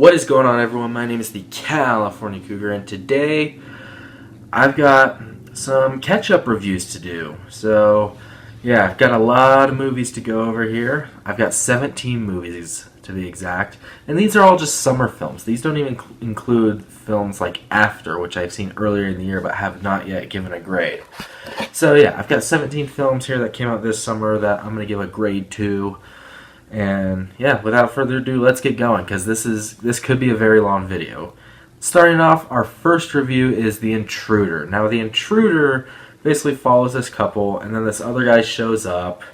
What is going on, everyone? My name is the California Cougar, and today I've got some catch-up reviews to do. So, yeah, I've got a lot of movies to go over here. I've got 17 movies, to be exact, and these are all just summer films. These don't even include films like After, which I've seen earlier in the year but have not yet given a grade. So, yeah, I've got 17 films here that came out this summer that I'm going to give a grade to. And yeah, without further ado, let's get going, because this could be a very long video. Starting off, our first review is The Intruder. Now, The Intruder basically follows this couple, and then this other guy shows up.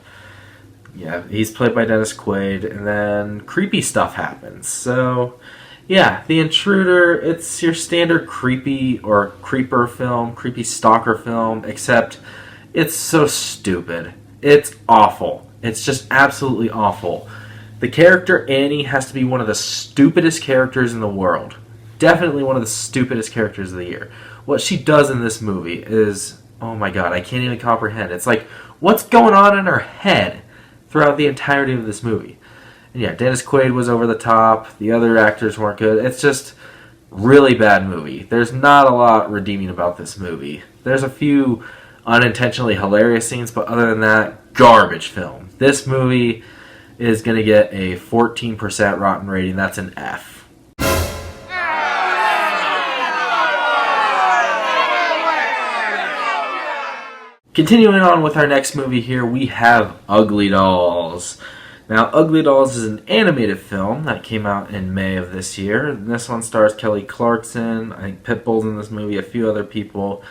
Yeah, he's played by Dennis Quaid, and then creepy stuff happens. So, yeah, The Intruder, it's your standard creepy or creeper film, creepy stalker film, except it's so stupid. It's awful. It's just absolutely awful. The character Annie has to be one of the stupidest characters in the world. Definitely one of the stupidest characters of the year. What she does in this movie is, oh my god, I can't even comprehend. It's like, what's going on in her head throughout the entirety of this movie? And yeah, Dennis Quaid was over the top. The other actors weren't good. It's just really bad movie. There's not a lot redeeming about this movie. There's a few unintentionally hilarious scenes, but other than that, garbage film. This movie is going to get a 14% rotten rating. That's an F. Continuing on with our next movie here, we have Ugly Dolls. Now, Ugly Dolls is an animated film that came out in May of this year. And this one stars Kelly Clarkson, I think Pitbull's in this movie, a few other people.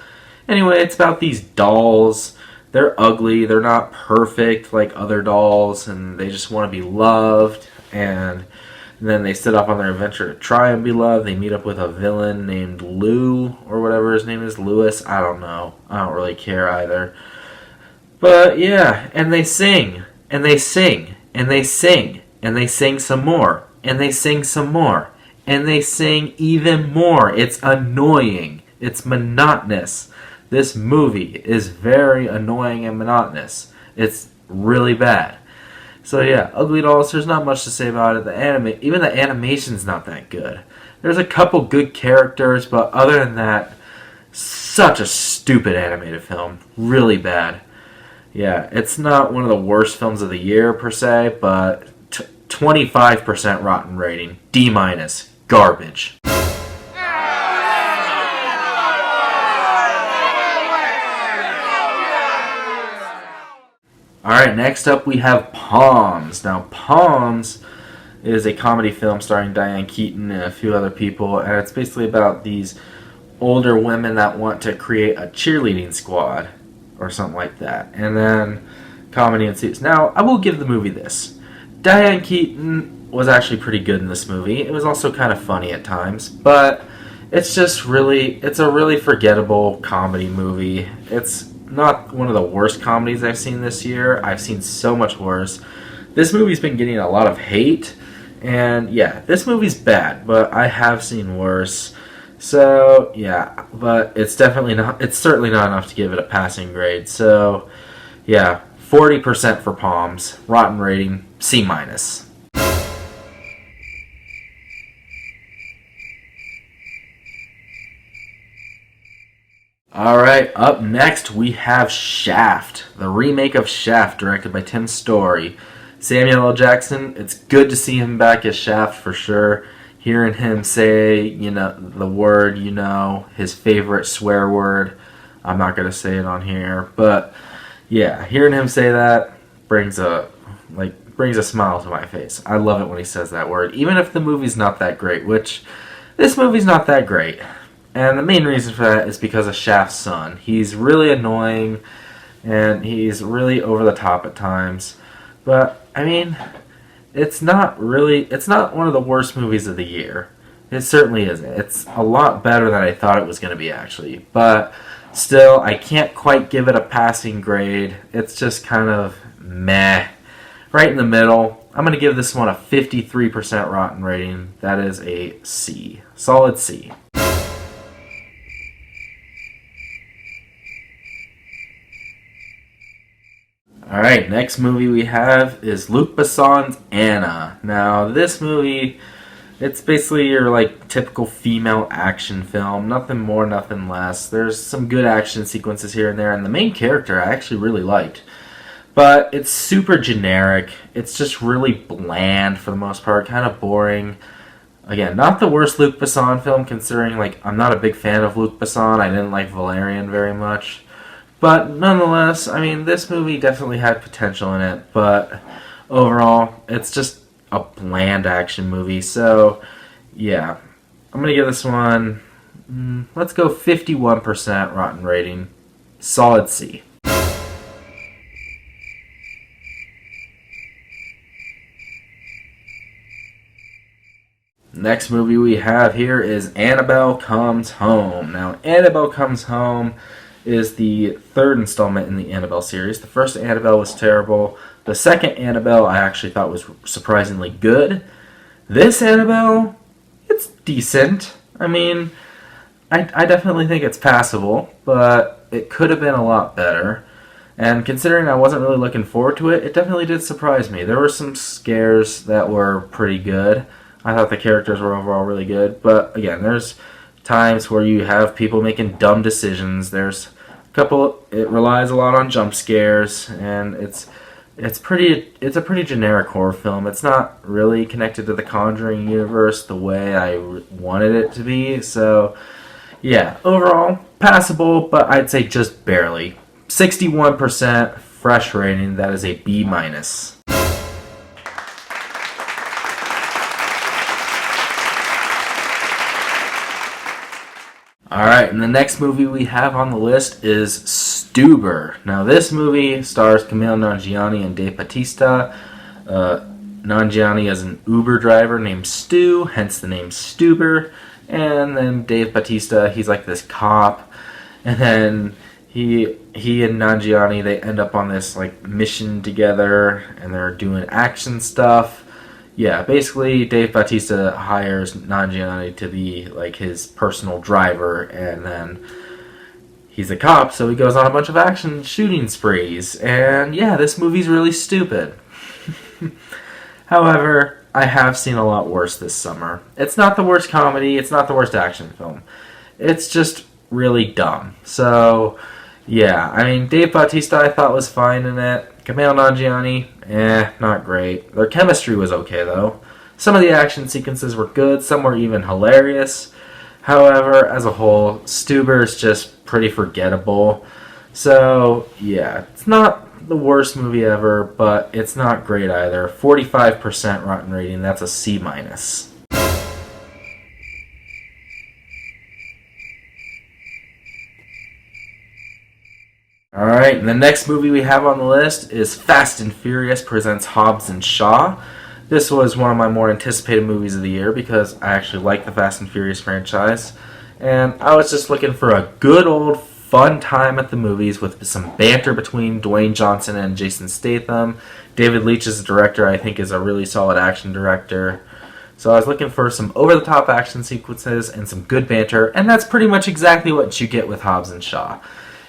Anyway, it's about these dolls. They're ugly, they're not perfect like other dolls, and they just want to be loved, and then they set off on their adventure to try and be loved. They meet up with a villain named Lou, or whatever his name is, Lewis, I don't know. I don't really care either. But yeah, and they sing, and they sing, and they sing, and they sing some more, and they sing some more, and they sing even more. It's annoying. It's monotonous. This movie is very annoying and monotonous. It's really bad. So yeah, Ugly Dolls, there's not much to say about it. Even the animation's not that good. There's a couple good characters, but other than that, such a stupid animated film. Really bad. Yeah, it's not one of the worst films of the year per se, but 25% rotten rating. D-. Garbage. Alright, next up we have Palms. Now, Palms is a comedy film starring Diane Keaton and a few other people, and it's basically about these older women that want to create a cheerleading squad, or something like that. And then comedy ensues. Now, I will give the movie this. Diane Keaton was actually pretty good in this movie. It was also kind of funny at times, but it's a really forgettable comedy movie. It's not one of the worst comedies I've seen this year. I've seen so much worse. This movie's been getting a lot of hate, and yeah, this movie's bad, but I have seen worse. So yeah, but it's certainly not enough to give it a passing grade. So yeah, 40% for Palms, rotten rating C-. Alright, up next we have Shaft, the remake of Shaft, directed by Tim Story. Samuel L. Jackson, it's good to see him back as Shaft for sure. Hearing him say, the word, his favorite swear word. I'm not going to say it on here, but yeah, hearing him say that brings a smile to my face. I love it when he says that word, even if the movie's not that great, which this movie's not that great. And the main reason for that is because of Shaft's son. He's really annoying, and he's really over the top at times. But, I mean, it's not one of the worst movies of the year. It certainly isn't. It's a lot better than I thought it was going to be, actually. But still, I can't quite give it a passing grade. It's just kind of meh. Right in the middle. I'm going to give this one a 53% rotten rating. That is a C. Solid C. Alright, next movie we have is Luc Besson's Anna. Now, this movie It's basically your like typical female action film, nothing more, nothing less. There's some good action sequences here and there, and the main character I actually really liked. But it's super generic. It's just really bland for the most part, kind of boring. Again, not the worst Luc Besson film, considering like I'm not a big fan of Luc Besson. I didn't like Valerian very much. But nonetheless, I mean, this movie definitely had potential in it, but overall, it's just a bland action movie. So, yeah, I'm going to give this one, let's go 51% rotten rating. Solid C. Next movie we have here is Annabelle Comes Home. Now, Annabelle Comes Home is the third installment in the Annabelle series. The first Annabelle was terrible. The second Annabelle I actually thought was surprisingly good. This Annabelle, it's decent. I mean, I definitely think it's passable, but it could have been a lot better. And considering I wasn't really looking forward to it, it definitely did surprise me. There were some scares that were pretty good. I thought the characters were overall really good. But again, there's times where you have people making dumb decisions. There's a couple, it relies a lot on jump scares, and it's a pretty generic horror film. It's not really connected to the Conjuring universe the way I wanted it to be. So, yeah, overall, passable, but I'd say just barely. 61% fresh rating, that is a B minus. Alright, and the next movie we have on the list is Stuber. Now, this movie stars Kumail Nanjiani and Dave Bautista. Nanjiani is an Uber driver named Stu, hence the name Stuber. And then Dave Bautista, he's like this cop. And then he and Nanjiani, they end up on this like mission together, and they're doing action stuff. Yeah, basically, Dave Bautista hires Nanjiani to be like his personal driver, and then he's a cop, so he goes on a bunch of action shooting sprees. And yeah, this movie's really stupid. However, I have seen a lot worse this summer. It's not the worst comedy, it's not the worst action film. It's just really dumb. So, yeah, I mean, Dave Bautista I thought was fine in it. Kumail Nanjiani, not great. Their chemistry was okay, though. Some of the action sequences were good, some were even hilarious. However, as a whole, Stuber's just pretty forgettable. So, yeah, it's not the worst movie ever, but it's not great either. 45% rotten rating, that's a C minus. Alright, and the next movie we have on the list is Fast and Furious presents Hobbs and Shaw. This was one of my more anticipated movies of the year because I actually like the Fast and Furious franchise. And I was just looking for a good old fun time at the movies with some banter between Dwayne Johnson and Jason Statham. David Leitch is the director, I think is a really solid action director. So I was looking for some over-the-top action sequences and some good banter, and that's pretty much exactly what you get with Hobbs and Shaw.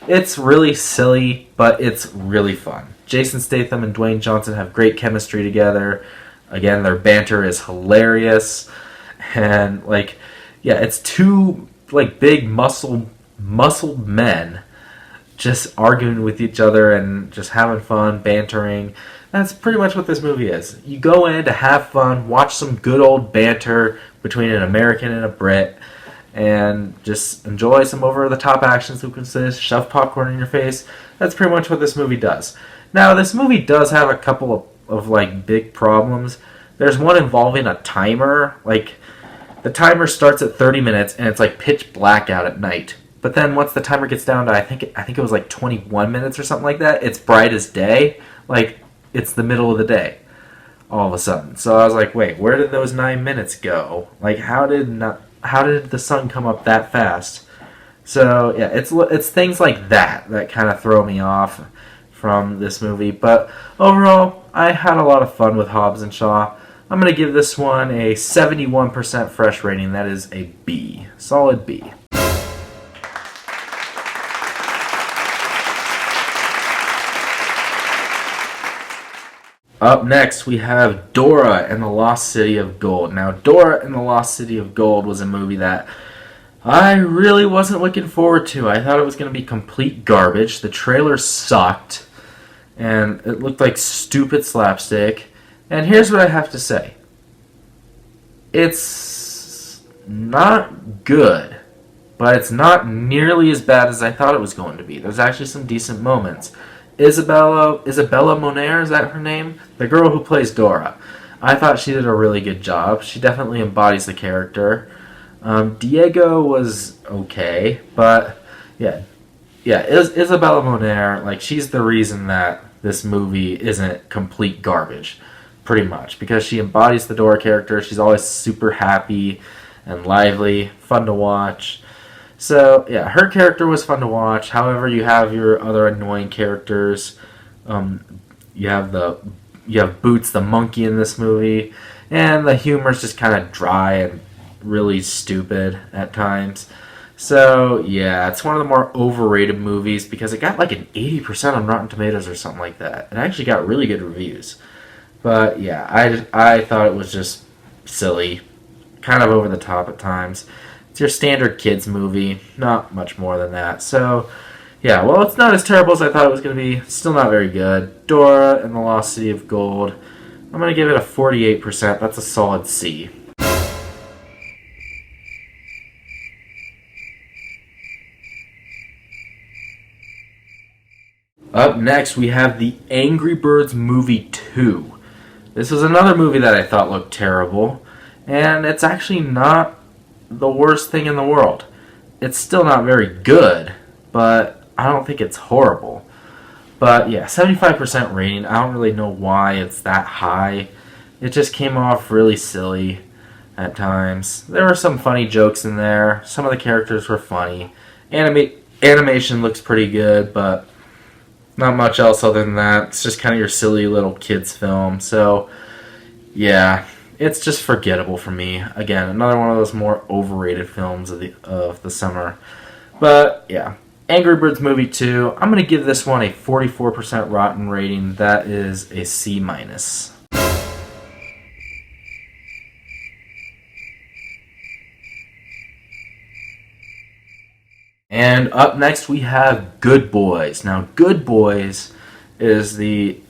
It's really silly, but it's really fun. Jason Statham and Dwayne Johnson have great chemistry together. Again, their banter is hilarious. And, like, yeah, it's two, like, big muscled men just arguing with each other and just having fun, bantering. That's pretty much what this movie is. You go in to have fun, watch some good old banter between an American and a Brit, and just enjoy some over-the-top action sequences, shove popcorn in your face. That's pretty much what this movie does. Now, this movie does have a couple of like, big problems. There's one involving a timer. Like, the timer starts at 30 minutes, and it's, like, pitch black out at night. But then once the timer gets down to, I think it was, like, 21 minutes or something like that, it's bright as day. Like, it's the middle of the day all of a sudden. So I was like, wait, where did those 9 minutes go? Like, how did the sun come up that fast? So yeah, it's things like that kind of throw me off from this movie. But overall, I had a lot of fun with Hobbs and Shaw. I'm going to give this one a 71% fresh rating. That is a B. Solid B. Up next, we have Dora and the Lost City of Gold. Now, Dora and the Lost City of Gold was a movie that I really wasn't looking forward to. I thought it was going to be complete garbage. The trailer sucked, and it looked like stupid slapstick. And here's what I have to say. It's not good, but it's not nearly as bad as I thought it was going to be. There's actually some decent moments. Isabella Moner, is that her name? The girl who plays Dora. I thought she did a really good job. She definitely embodies the character. Diego was okay, but yeah, Isabella Moner, like, she's the reason that this movie isn't complete garbage, pretty much, because she embodies the Dora character. She's always super happy and lively, fun to watch. So, yeah, her character was fun to watch. However, you have your other annoying characters. You have Boots the monkey in this movie, and the humor's just kind of dry and really stupid at times. So, yeah, it's one of the more overrated movies because it got like an 80% on Rotten Tomatoes or something like that. It actually got really good reviews. But, yeah, I thought it was just silly, kind of over the top at times. It's your standard kids movie, not much more than that. So, yeah, well, it's not as terrible as I thought it was going to be. Still not very good. Dora and the Lost City of Gold. I'm going to give it a 48%. That's a solid C. Up next, we have The Angry Birds Movie 2. This was another movie that I thought looked terrible, and it's actually not the worst thing in the world. It's still not very good, but I don't think it's horrible. But yeah, 75% rating. I don't really know why it's that high. It just came off really silly at times. There were some funny jokes in there. Some of the characters were funny. Animation looks pretty good, but not much else other than that. It's just kind of your silly little kids film. So yeah, it's just forgettable for me. Again, another one of those more overrated films of the summer. But yeah, Angry Birds Movie 2. I'm going to give this one a 44% rotten rating. That is a C minus. And up next we have Good Boys. Now, Good Boys is the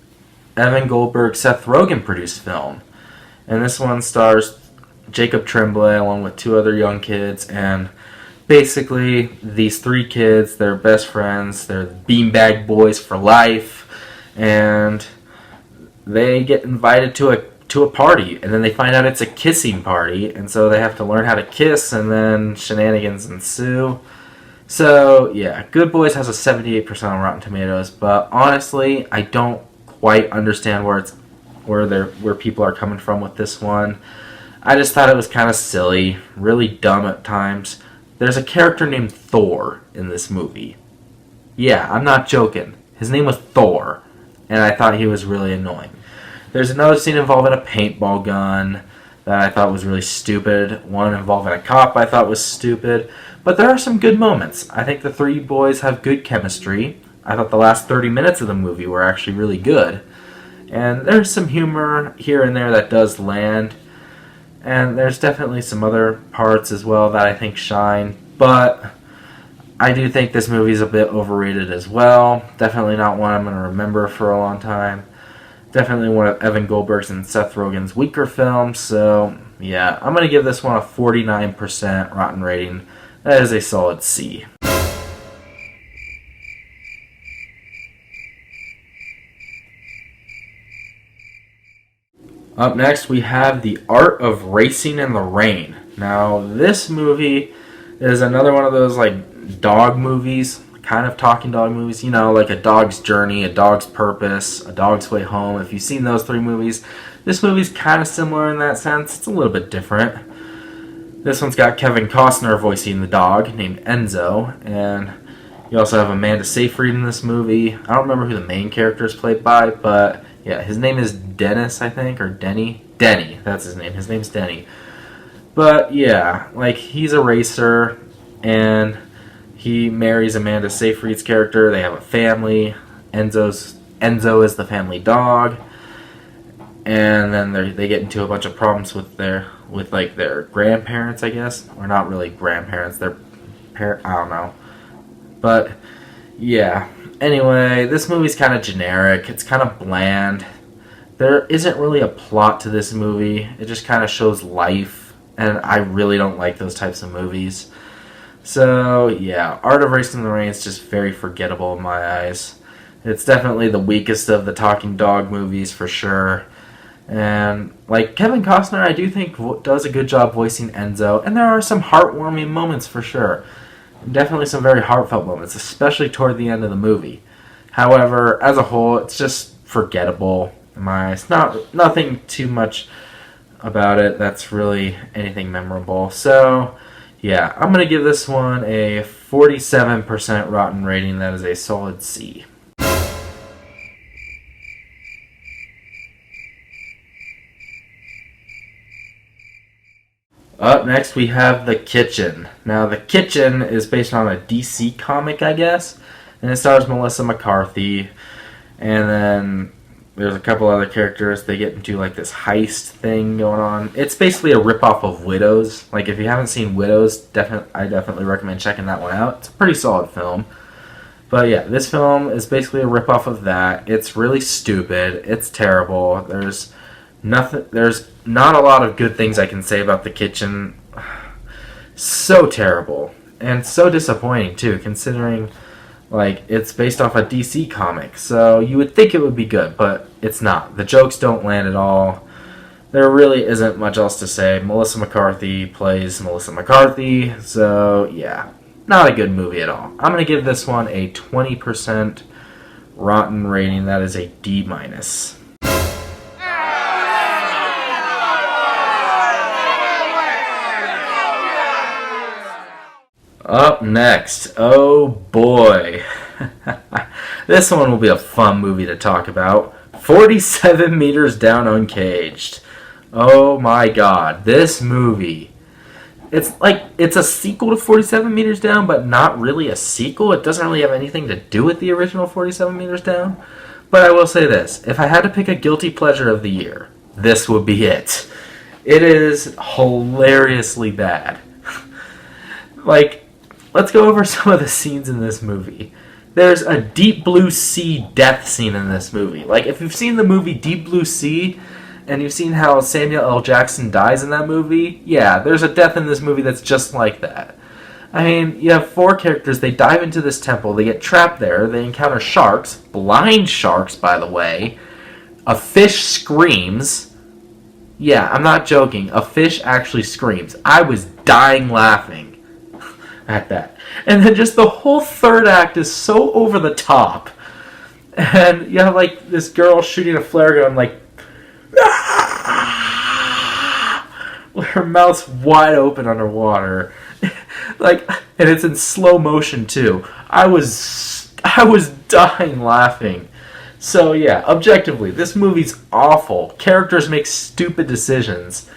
Evan Goldberg, Seth Rogen produced film. And this one stars Jacob Tremblay along with two other young kids. And basically, these three kids, they're best friends. They're beanbag boys for life. And they get invited to a party. And then they find out it's a kissing party. And so they have to learn how to kiss. And then shenanigans ensue. So, yeah, Good Boys has a 78% on Rotten Tomatoes. But honestly, I don't quite understand where people are coming from with this one. I just thought it was kind of silly, really dumb at times. There's a character named Thor in this movie. Yeah, I'm not joking. His name was Thor, and I thought he was really annoying. There's another scene involving a paintball gun that I thought was really stupid. One involving a cop I thought was stupid. But there are some good moments. I think the three boys have good chemistry. I thought the last 30 minutes of the movie were actually really good. And there's some humor here and there that does land. And there's definitely some other parts as well that I think shine. But I do think this movie is a bit overrated as well. Definitely not one I'm going to remember for a long time. Definitely one of Evan Goldberg's and Seth Rogen's weaker films. So, yeah, I'm going to give this one a 49% rotten rating. That is a solid C. Up next, we have The Art of Racing in the Rain. Now, this movie is another one of those, like, dog movies, kind of talking dog movies. You know, like A Dog's Journey, A Dog's Purpose, A Dog's Way Home. If you've seen those three movies, this movie's kind of similar in that sense. It's a little bit different. This one's got Kevin Costner voicing the dog, named Enzo, and you also have Amanda Seyfried in this movie. I don't remember who the main character is played by, but yeah, his name is Dennis, I think, or Denny. Denny, that's his name. His name's Denny. But yeah, like, he's a racer, and he marries Amanda Seyfried's character. They have a family. Enzo is the family dog. and then they get into a bunch of problems with their grandparents, I guess, or not really grandparents, their I don't know, but yeah. Anyway, this movie's kind of generic. It's kind of bland. There isn't really a plot to this movie. It just kind of shows life, and I really don't like those types of movies. So, yeah, Art of Racing in the Rain is just very forgettable in my eyes. It's definitely the weakest of the talking dog movies for sure. And, like, Kevin Costner, I do think does a good job voicing Enzo, and there are some heartwarming moments for sure. Definitely some very heartfelt moments, especially toward the end of the movie. However, as a whole, it's just forgettable in my eyes. Nothing too much about it that's really anything memorable. So, yeah, I'm going to give this one a 47% rotten rating. That is a solid C. Up next, we have The Kitchen. Now, The Kitchen is based on a DC comic, I guess, and it stars Melissa McCarthy, and then there's a couple other characters. They get into, like, this heist thing going on. It's basically a ripoff of Widows. Like, if you haven't seen Widows, I definitely recommend checking that one out. It's a pretty solid film. But, yeah, this film is basically a ripoff of that. It's really stupid. It's terrible. There's not a lot of good things I can say about The Kitchen. So terrible. And so disappointing, too, considering, like, it's based off a DC comic. So you would think it would be good, but it's not. The jokes don't land at all. There really isn't much else to say. Melissa McCarthy plays Melissa McCarthy. So, yeah, not a good movie at all. I'm going to give this one a 20% rotten rating. That is a D-. Up next, oh boy, this one will be a fun movie to talk about. 47 Meters Down Uncaged. Oh my god, this movie. It's a sequel to 47 Meters Down, but not really a sequel. It doesn't really have anything to do with the original 47 Meters Down. But I will say this, if I had to pick a guilty pleasure of the year, this would be it. It is hilariously bad. Like, let's go over some of the scenes in this movie. There's a Deep Blue Sea death scene in this movie. Like, if you've seen the movie Deep Blue Sea, and you've seen how Samuel L. Jackson dies in that movie, yeah, there's a death in this movie that's just like that. I mean, you have 4 characters, they dive into this temple, they get trapped there, they encounter sharks, blind sharks, by the way. A fish screams. Yeah, I'm not joking. A fish actually screams. I was dying laughing at that. And then just the whole third act is so over the top. And you have, like, this girl shooting a flare gun, like, her mouth's wide open underwater. Like, and it's in slow motion, too. I was dying laughing. So, yeah, objectively, this movie's awful. Characters make stupid decisions.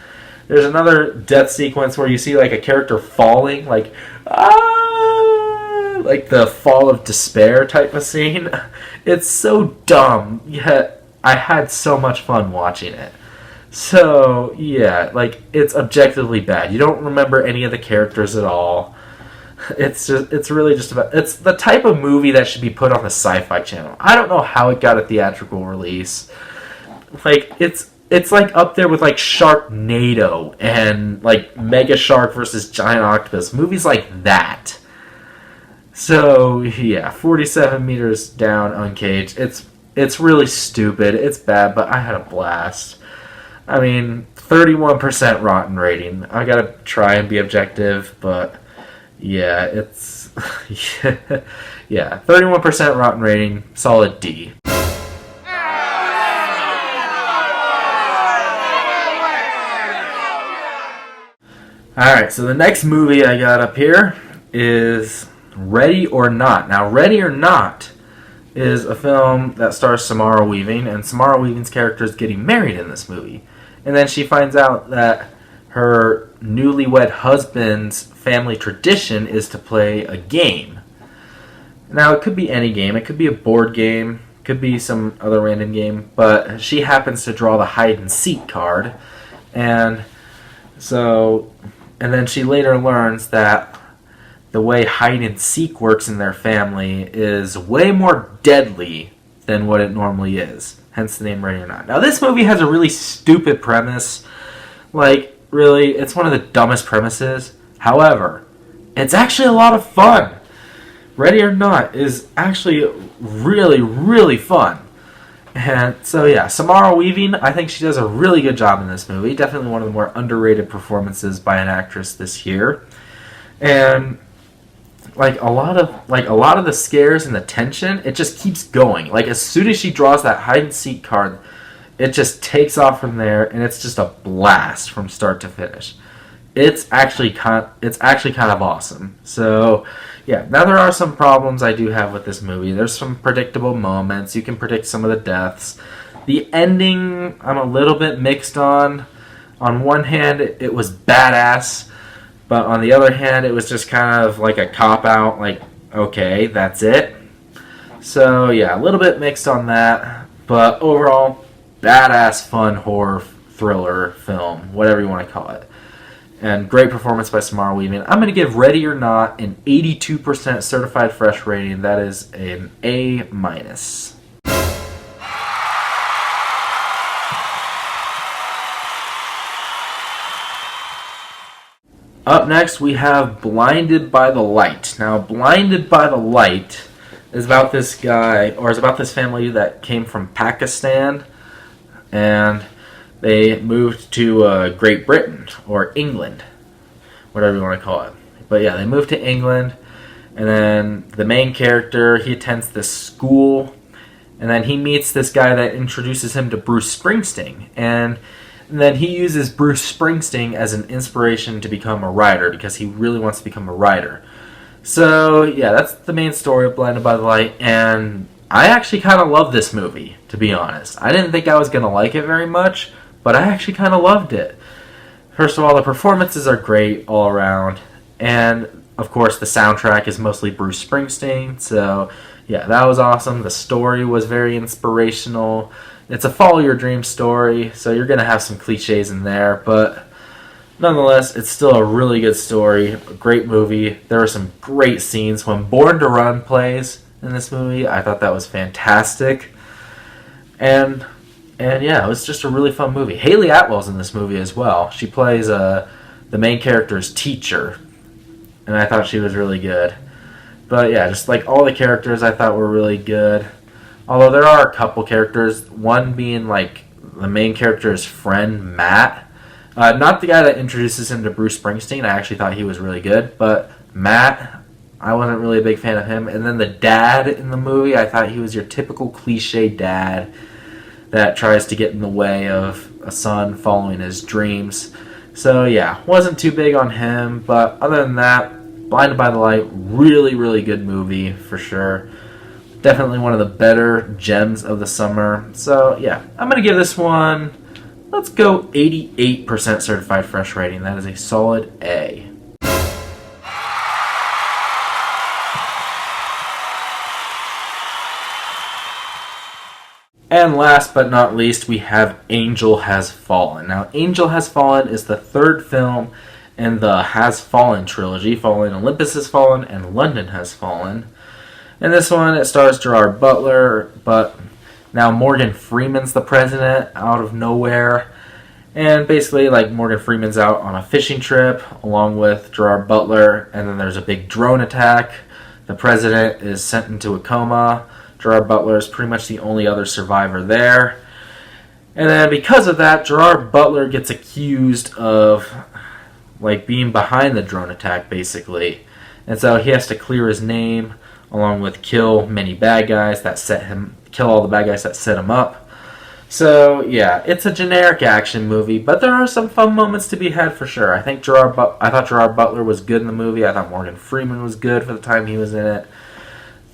There's another death sequence where you see, like, a character falling, like, like the fall of despair type of scene. It's so dumb, yet I had so much fun watching it. So, yeah, like, it's objectively bad. You don't remember any of the characters at all. It's the type of movie that should be put on the Sci-Fi Channel. I don't know how it got a theatrical release. Like, it's like up there with, like, Sharknado and, like, Mega Shark versus Giant Octopus. Movies like that. So, yeah, 47 Meters Down Uncaged. It's really stupid. It's bad, but I had a blast. I mean, 31% rotten rating. I gotta try and be objective, but yeah, it's yeah, 31% rotten rating, solid D. Alright, so the next movie I got up here is Ready or Not. Now, Ready or Not is a film that stars Samara Weaving, and Samara Weaving's character is getting married in this movie. And then she finds out that her newlywed husband's family tradition is to play a game. Now, it could be any game. It could be a board game. Could be some other random game, but she happens to draw the hide and seek card, and then she later learns that the way hide and seek works in their family is way more deadly than what it normally is. Hence the name Ready or Not. Now, this movie has a really stupid premise. Like, really, it's one of the dumbest premises. However, it's actually a lot of fun. Ready or Not is actually really, really fun. And so, yeah, Samara Weaving, I think she does a really good job in this movie. Definitely one of the more underrated performances by an actress this year. And a lot of the scares and the tension, it just keeps going. Like, as soon as she draws that hide and seek card, it just takes off from there, and it's just a blast from start to finish. It's actually kind of awesome. So, yeah, now there are some problems I do have with this movie. There's some predictable moments. You can predict some of the deaths. The ending, I'm a little bit mixed on. On one hand, it was badass, but on the other hand, it was just kind of like a cop-out, like, okay, that's it. So, yeah, a little bit mixed on that. But overall, badass, fun horror thriller film, whatever you want to call it. And great performance by Samara Weaving. I'm going to give Ready or Not an 82% certified fresh rating. That is an A-. Up next, we have Blinded by the Light. Now, Blinded by the Light is about this guy, or is about this family that came from Pakistan, and they moved to Great Britain, or England, whatever you want to call it. But yeah, they moved to England, and then the main character, he attends this school, and then he meets this guy that introduces him to Bruce Springsteen, and then he uses Bruce Springsteen as an inspiration to become a writer, because he really wants to become a writer. So yeah, that's the main story of Blinded by the Light, and I actually kind of love this movie, to be honest. I didn't think I was going to like it very much, but I actually kind of loved it. First of all, the performances are great all around, and of course the soundtrack is mostly Bruce Springsteen, so yeah, that was awesome. The story was very inspirational. It's a follow your dream story, so you're going to have some cliches in there, but nonetheless, it's still a really good story, a great movie. There are some great scenes. When Born to Run plays in this movie, I thought that was fantastic. And yeah, it was just a really fun movie. Haley Atwell's in this movie as well. She plays the main character's teacher, and I thought she was really good. But yeah, just like all the characters I thought were really good. Although there are a couple characters, one being like the main character's friend, Matt. Not the guy that introduces him to Bruce Springsteen. I actually thought he was really good. But Matt, I wasn't really a big fan of him. And then the dad in the movie, I thought he was your typical cliche dad that tries to get in the way of a son following his dreams. So yeah, wasn't too big on him. But other than that, Blinded by the Light, really, really good movie for sure. Definitely one of the better gems of the summer. So yeah, I'm going to give this one, let's go 88% certified fresh rating. That is a solid A. And last but not least, we have Angel Has Fallen. Now, Angel Has Fallen is the third film in the Has Fallen trilogy, following Olympus Has Fallen and London Has Fallen. In this one, it stars Gerard Butler, but now Morgan Freeman's the president out of nowhere. And basically, like, Morgan Freeman's out on a fishing trip along with Gerard Butler, and then there's a big drone attack. The president is sent into a coma. Gerard Butler is pretty much the only other survivor there. And then because of that, Gerard Butler gets accused of, like, being behind the drone attack, basically. And so he has to clear his name, along with kill many bad guys that kill all the bad guys that set him up. So yeah, it's a generic action movie, but there are some fun moments to be had for sure. I thought Gerard Butler was good in the movie. I thought Morgan Freeman was good for the time he was in it.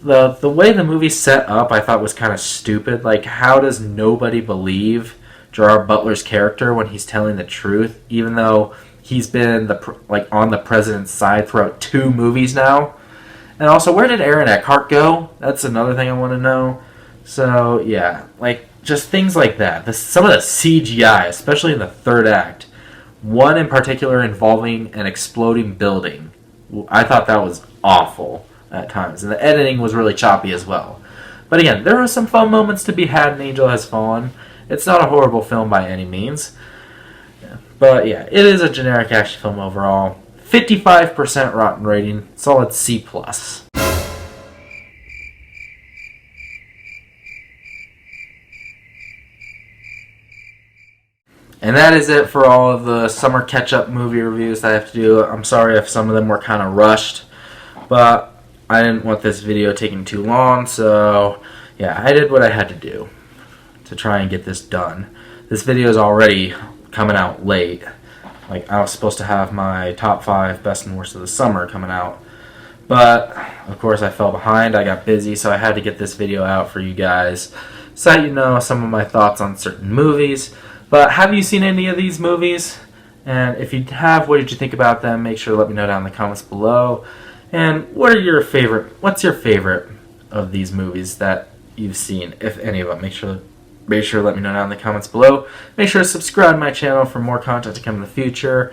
The way the movie's set up, I thought was kind of stupid. Like, how does nobody believe Gerard Butler's character when he's telling the truth, even though he's been on the president's side throughout 2 movies now? And also, where did Aaron Eckhart go? That's another thing I want to know. So yeah, like just things like that. Some of the CGI, especially in the third act, one in particular involving an exploding building, I thought that was awful at times, and the editing was really choppy as well. But again, there are some fun moments to be had in Angel Has Fallen. It's not a horrible film by any means. But yeah, it is a generic action film overall. 55% Rotten rating, solid C+. And that is it for all of the summer catch-up movie reviews that I have to do. I'm sorry if some of them were kind of rushed, but I didn't want this video taking too long, so yeah, I did what I had to do to try and get this done. This video is already coming out late. Like, I was supposed to have my top 5 best and worst of the summer coming out, but of course I fell behind. I got busy, so I had to get this video out for you guys so that you know some of my thoughts on certain movies. But have you seen any of these movies? And if you have, what did you think about them? Make sure to let me know down in the comments below. And what's your favorite of these movies that you've seen, if any of them? Make sure to let me know down in the comments below. Make sure to subscribe to my channel for more content to come in the future.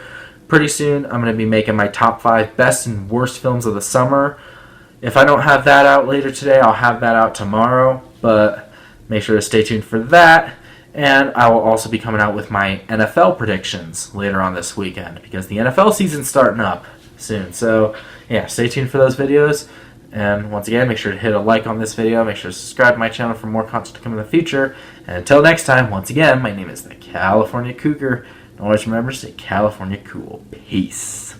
Pretty soon, I'm going to be making my top 5 best and worst films of the summer. If I don't have that out later today, I'll have that out tomorrow. But make sure to stay tuned for that. And I will also be coming out with my NFL predictions later on this weekend, because the NFL season's starting up soon. So yeah, stay tuned for those videos. And once again, make sure to hit a like on this video. Make sure to subscribe to my channel for more content to come in the future. And until next time, once again, my name is the California Cougar. And always remember to stay California cool. Peace.